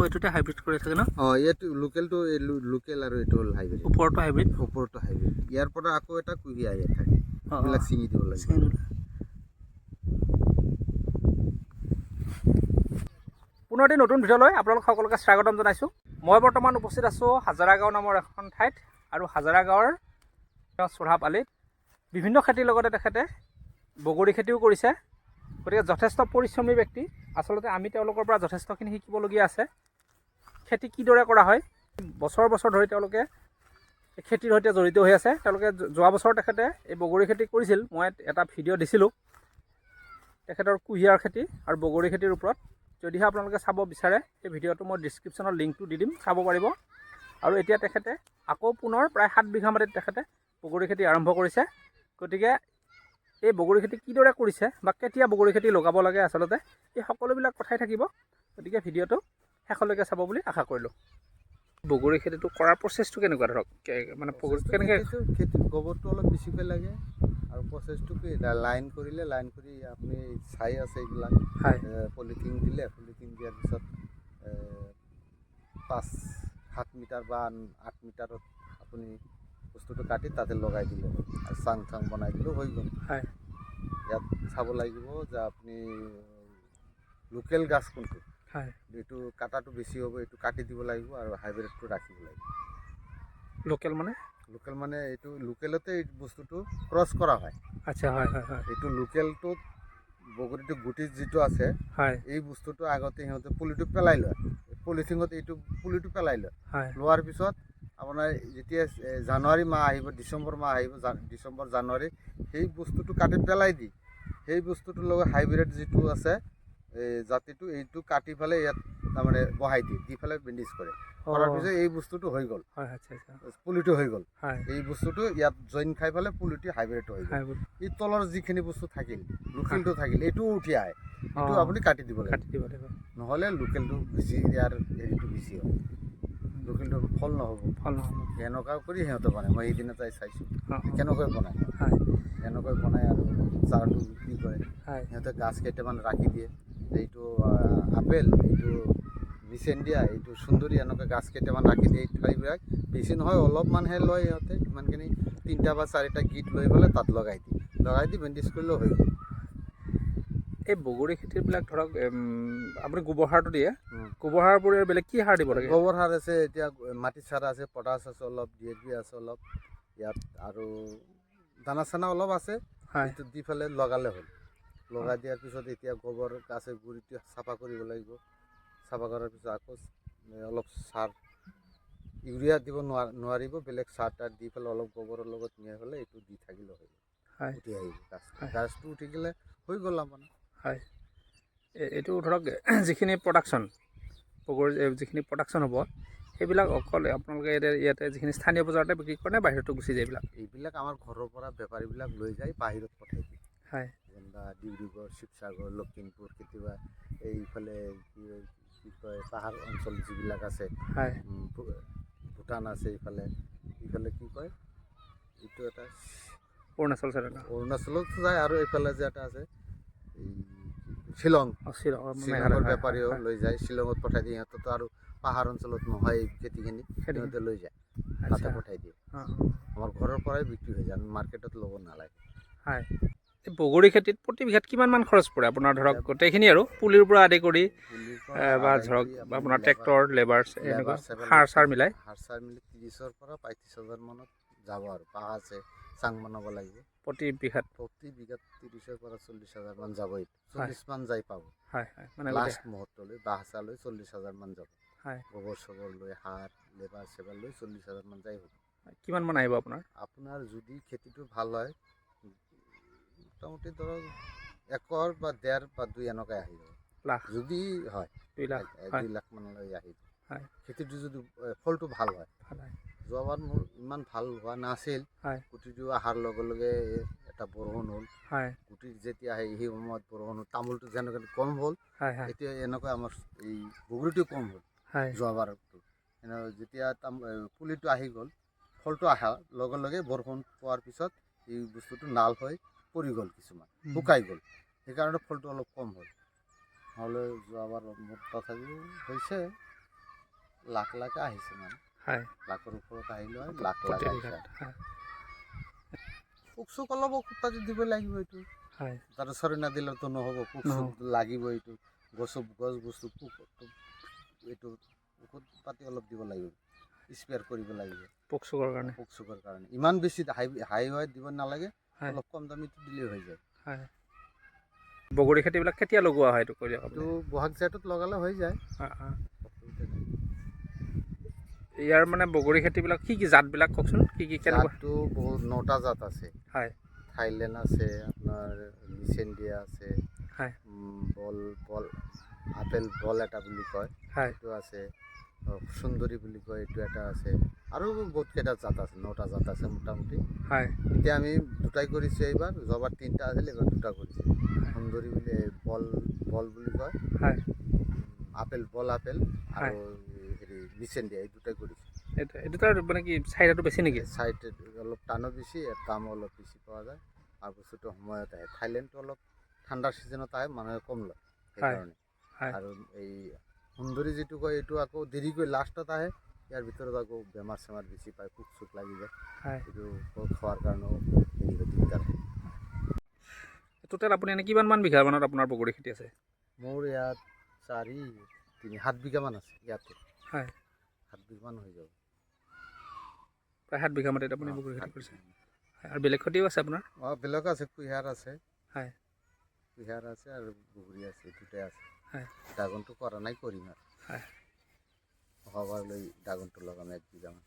এইটোতে হাইব্ৰিড কৰি থাকে ন? ইয়াত লোকেলটো লোকেল আৰু এইটো হ'ল হাইব্ৰিড। ওপৰটো হাইব্ৰিড? ওপৰটো হাইব্ৰিড। ইয়াৰ পৰা আকৌ এটা কুঁহিয়া আহি থাকে, এইবিলাক ছিঙি দিব লাগে। পুনৰ এটি নতুন ভিডিঅ'লৈ আপোনালোক সকলোকে স্বাগতম জনাইছোঁ। মই বৰ্তমান উপস্থিত আছোঁ হাজাৰা গাঁও নামৰ এখন ঠাইত, আৰু হাজাৰা গাঁৱৰ চোৰাপ আলিত বিভিন্ন খেতিৰ লগতে তেখেতে বগৰী খেতিও কৰিছে। গতিকে যথেষ্ট পৰিশ্ৰমী ব্যক্তি। আচলতে আমি তেওঁলোকৰ পৰা যথেষ্টখিনি শিকিবলগীয়া আছে। খেতি কিদৰে কৰা হয়, বছৰ বছৰ ধৰি তেওঁলোকে খেতিৰ সৈতে জড়িত হৈ আছে। তেওঁলোকে যোৱা বছৰ তেখেতে এই বগৰী খেতি কৰিছিল। মই এটা ভিডিঅ' দিছিলোঁ তেখেতৰ কুঁহিয়াৰ খেতি আৰু বগৰী খেতিৰ ওপৰত। যদিহে আপোনালোকে চাব বিচাৰে সেই ভিডিঅ'টো মই ডিছক্ৰিপশ্যনত লিংকটো দি দিম, চাব পাৰিব। আৰু এতিয়া তেখেতে আকৌ পুনৰ প্ৰায় 7 বিঘা মাটিত তেখেতে বগৰী খেতি আৰম্ভ কৰিছে। গতিকে এই বগৰী খেতি কিদৰে কৰিছে বা কেতিয়া বগৰী খেতি লগাব লাগে, আচলতে এই সকলোবিলাক কথাই থাকিব। গতিকে ভিডিঅ'টো শেষলৈকে চাব বুলি আশা কৰিলোঁ। বগৰী খেতিটো কৰাৰ প্ৰচেছটো কেনেকুৱা, ধৰক মানে কেনেকৈ? খেতিত গোবৰটো অলপ বেছিকৈ লাগে, আৰু প্ৰচেছটো কি, লাইন কৰিলে, লাইন কৰি আপুনি চাই আছে এইবিলাক পলিথিন দিলে, পলিথিন দিয়াৰ পিছত 5-7 মিটাৰ বা 8 মিটাৰত আপুনি বস্তুটো কাটি তাতে লগাই দিলে আৰু চাং বনাই দিলেও হৈ গ'ল। ইয়াত চাব লাগিব যে আপুনি লোকেল গাছ কোনটো, এইটো কাটাটো বেছি হ'ব, এইটো কাটি দিব লাগিব, আৰু হাইব্ৰিডটো ৰাখিব লাগিব। লোকেল মানে এইটো লোকেলতে এই বস্তুটো ক্ৰছ কৰা হয়। আচ্ছা, এইটো লোকেলটোত বগৰীটো গুটিত যিটো আছে, এই বস্তুটো আগতে সিহঁতে পুলিটো পেলাই লয়, পলিথিনত এইটো পুলিটো পেলাই লয়। লোৱাৰ পিছত আপোনাৰ যেতিয়া জানুৱাৰী মাহ আহিব, ডিচেম্বৰ মাহ আহিব, ডিচেম্বৰ জানুৱাৰী, সেই বস্তুটো কাটি পেলাই দি সেই বস্তুটোৰ লগত হাইব্ৰিড যিটো আছে এই জাতিটো, এইটো কাটি পেলাই ইয়াত তাৰমানে বহাই দিয়ে, দি পেলাই বেণ্ডিজ কৰে। কৰাৰ পিছত এই বস্তুটো হৈ গ'ল, পুলিটো হৈ গ'ল। এই বস্তুটো ইয়াত জইন খাই পেলাই পুলিটো হাইব্ৰিড হৈ গ'ল। এই তলৰ যিখিনি বস্তু থাকিল, লোকেলটো থাকিল, এইটো উঠি আহে, এইটো আপুনি কাটি দিব লাগিব। নহ'লে লোকেলটো বেছি, ইয়াৰ হেৰিটো বেছি হ'ব, লোকেলটো ফল নহ'ব। এনেকুৱা কৰি সিহঁতে বনায়। মই সেইদিনা তাই চাইছোঁ কেনেকৈ বনায়। এনেকৈ বনায় আৰু চাহটো বিক্ৰী কৰে। সিহঁতে গাছ কেইটামান ৰাখি দিয়ে, এইটো আপেল, এইটো মিচেণ্ডিয়া, এইটো সুন্দৰী, এনেকৈ গাছ কেইটামান ৰাখি দিয়ে। এই ঠাইবিলাক বেছি নহয়, অলপমানহে লয় সিহঁতে, ইমানখিনি 3টা বা 4টা গিট লৈ পেলাই তাত লগাই দি বেণ্ডিজ কৰিলেও হৈ গ'ল। এই বগৰী খেতিবিলাক ধৰক আপুনি গোবৰ সাৰটো দিয়ে, গোবৰ সাৰ পৰিয়াল বেলেগ কি সাৰ দিব লাগে? গোবৰ সাৰ আছে, এতিয়া মাটি সাৰ আছে, পটাছ আছে অলপ, DAP আছে অলপ, ইয়াত আৰু দানা চানা অলপ আছে, এইটো দি পেলাই লগালে হ'ল। লগাই দিয়াৰ পিছত এতিয়া গোবৰ আছে, গুৰিটো চাফা কৰিব লাগিব। চাফা কৰাৰ পিছত আকৌ অলপ সাৰ, ইউৰিয়া দিব নোৱাৰিব, বেলেগ সাৰ তাৰ দি পেলাই অলপ গোবৰৰ লগত মিলাই পেলাই এইটো দি থাকিলে হৈ গ'ল, উঠি আহিব গাছটো উঠি গ'লে হৈ গ'ল আপোনাৰ। এইটো ধৰক যিখিনি প্ৰডাকশ্যন, বগৰীৰ যিখিনি প্ৰডাকশ্যন হ'ব, সেইবিলাক অকল আপোনালোকে ইয়াতে যিখিনি স্থানীয় বজাৰতে বিক্ৰী কৰে নে বাহিৰতো গুচি যায়? এইবিলাক আমাৰ ঘৰৰ পৰা বেপাৰীবিলাক লৈ যায়, বাহিৰত পঠাই দিয়ে। যেনিবা ডিব্ৰুগড়, শিৱসাগৰ, লখিমপুৰ, কেতিয়াবা এইফালে কি কয় পাহাৰ অঞ্চল যিবিলাক আছে, ভূটান আছে, ইফালে কি কয়, এইটো এটা অৰুণাচলতো যায়, আৰু এইফালে যে এটা আছে এই শ্বিলঙৰ বেপাৰীও লৈ যায়, শ্বিলঙত পঠাই দিয়ে। সিহঁততো আৰু পাহাৰ অঞ্চলত নহয় এই খেতিখিনি, সিহঁতে লৈ যায়, তাতে পঠাই দিয়ে। আমাৰ ঘৰৰ পৰাই বিক্ৰী হৈ যায়, আমি মাৰ্কেটত ল'ব নালাগে। এই বগৰী খেতিত প্ৰতি বিঘাত কিমান খৰচ পৰে আপোনাৰ, ধৰক গোটেইখিনি আৰু পুলিৰ পৰা আদি কৰি বা ধৰক আপোনাৰ ট্ৰেক্টৰ, লেবাৰ, এনেকুৱা সাৰ চাৰ মিলাই? সাৰ চাৰ মিলি 30,000 পৰা 35,000 মানত যাব, আৰু বাঁহ আছে, চাং বনাব লাগিব। প্ৰতি বিঘাত 30,000 পৰা 40,000 মান যাবই, 40 মান যাই পাব। মানে লাষ্ট মুহূৰ্তলৈ বাঁহ চাহ লৈ 40,000 মান যাব। গোবৰ চবৰ লৈ, সাৰ লেবাৰ চেবাৰ লৈ 40,000 মান যাই হ'ব। কিমান মান আহিব আপোনাৰ যদি খেতিটো ভাল হয়, মোটামুটি ধৰক 1 বা 1.5 বা 2 এনেকৈ আহি যাব। যদি হয় 2 লাখ মানলৈ আহিব, খেতিটো যদি ফলটো ভাল হয়। যোৱাবাৰ মোৰ ইমান ভাল হোৱা নাছিল, গুটিটো অহাৰ লগে লগে এটা বৰষুণ হ'ল, গুটি যেতিয়া আহে সেই সময়ত বৰষুণ হ'ল, তামোলটো যেনেকৈ কম হ'ল, এতিয়া এনেকৈ আমাৰ এই বগৰীটো কম হ'ল যোৱাবাৰটো। যেতিয়া পুলিটো আহি গ'ল, ফলটো অহাৰ লগে লগে বৰষুণ পোৱাৰ পিছত এই বস্তুটো নাল হৈ পৰি গ'ল, কিছুমান শুকাই গ'ল, সেইকাৰণে ফলটো অলপ কম হ'ল। নহ'লে যোৱাবাৰ মোৰ তথাপিও হৈছে লাখ লাখ আহিছে মানে হয় লাখৰ ওপৰত আহিলে লাখ লাখ প্ৰতি আহিছে বিঘাত হয় পোক চোক অলপ ঔষধ পাতি দিব লাগিব এইটো হয় তাতে চৰি নাদিলেতো নহ'ব পোক চোক লাগিব এইটো গছ বস্তু পোক এইটো ঔষধ পাতি অলপ দিব লাগিব স্প্ৰে কৰিব লাগিব পোক চোকৰ কাৰণে পোক চোকৰ কাৰণে ইমান বেছি হাই দিব নালাগে হয় অলপ কম দামীটো দিলেই হৈ যায় হয় বগৰী খেতিবিলাক কেতিয়া লগোৱা হয় এইটো কৈ দিয়ক এইটো বহাগ জেঠত লগালে হৈ যায় ইয়াৰ মানে বগৰী খেতিবিলাক কি জাতবিলাক কওকচোন কি কেনেকুৱা জাতটো বহুত 9টা জাত আছে হয় থাইলেণ্ড আছে আপোনাৰ লিচেণ্ডিয়া আছে হয় বল বল আপেল বল এটা বুলি কয় হয় এইটো আছে সুন্দৰী বুলি কয় এইটো এটা আছে আৰু বহুত কেইটা জাত আছে 9টা জাত আছে মোটামুটি হয় এতিয়া আমি দুটাই কৰিছোঁ এইবাৰ যোৱাবাৰ 3টা আছিল এইবাৰ 2টা কৰিছোঁ সুন্দৰী বুলি বল বল বুলি কয় হয় আপেল বল আপেল আৰু হেৰি লিচেণ্ডিয়া এই দুটাই কৰিছোঁ এইটো তাৰ মানে কি চাহিদাটো বেছি নেকি চাইড অলপ টানো বেছি দামো অলপ বেছি পোৱা যায় আৰু বস্তুটো সময়ত আহে থাইলেণ্ডটো অলপ ঠাণ্ডাৰ ছিজনত আহে মানুহে কম লয় সেইকাৰণে আৰু এই সুন্দৰী যিটো কয় এইটো আকৌ দেৰিকৈ লাষ্টত আহে ইয়াৰ ভিতৰত আকৌ বেমাৰ চেমাৰ বেছি পায় পোক চোক লাগি যায় এইটো খোৱাৰ কাৰণেও দিগদাৰ হয় টোটেল আপুনি এনে কিমানমান বিঘা মানত আপোনাৰ বগৰী খেতি আছে মোৰ ইয়াত 7 বিঘামান আছে ইয়াতে হয় 7 বিঘামান হৈ যাব প্ৰায় 7 বিঘা মাটিত আপুনি বগৰী খেতি কৰিছে আৰু বেলেগ খেতিও আছে আপোনাৰ বেলেগ আছে কুঁহিয়াৰ আছে হয় কুঁহিয়াৰ আছে আৰু বগৰী আছে দুটাই আছে হয় ড্ৰাগনটো কৰা নাই কৰিম আৰু হয় অহাবাৰলৈ ড্ৰাগনটো লগাম 1 বিঘামান